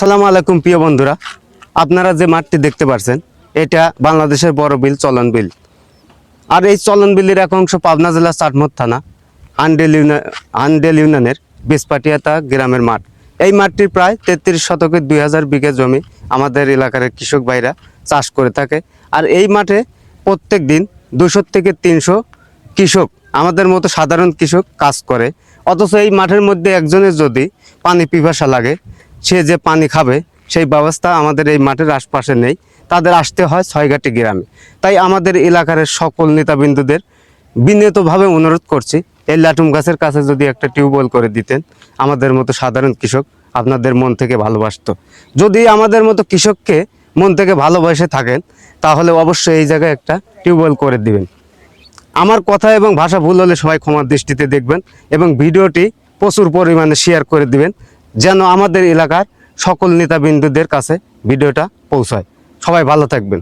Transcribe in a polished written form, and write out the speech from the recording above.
আসসালামু আলাইকুম প্রিয় বন্ধুরা, আপনারা যে মাঠটি দেখতে পাচ্ছেন এটা বাংলাদেশের বড় বিল চলন বিল। আর এই চলন বিলের এক অংশ পাবনা জেলার চাটমোহর থানা আন্ডেল ইউনিয়নের বেসপাটিয়াতা গ্রামের মাঠ। এই মাঠটির প্রায় 33 শতকের 2000 বিঘা জমি আমাদের এলাকার কৃষক ভাইরা চাষ করে থাকে। আর এই মাঠে প্রত্যেক দিন 200 থেকে 300 কৃষক, আমাদের মতো সাধারণ কৃষক কাজ করে। অথচ এই মাঠের মধ্যে একজনের যদি পানি পিপাসা লাগে, সে যে পানি খাবে সেই ব্যবস্থা আমাদের এই মাঠের আশপাশে নেই। তাদের আসতে হয় ছয়ঘাটি গ্রামে। তাই আমাদের এলাকার সকল নেতাবিন্দুদের বিনীতভাবে অনুরোধ করছি, এই লাটুম গাছের কাছে যদি একটা টিউবওয়েল করে দিতেন, আমাদের মতো সাধারণ কৃষক আপনাদের মন থেকে ভালোবাসত। যদি আমাদের মতো কৃষককে মন থেকে ভালোবাসে থাকেন, তাহলে অবশ্যই এই জায়গায় একটা টিউবওয়েল করে দিবেন। আমার কথা এবং ভাষা ভুল হলে সবাই ক্ষমার দৃষ্টিতে দেখবেন এবং ভিডিওটি প্রচুর পরিমাণে শেয়ার করে দিবেন, যেন আমাদের এলাকার সকল নেতাবিন্দুদের কাছে ভিডিওটা পৌঁছায়। সবাই ভালো থাকবেন।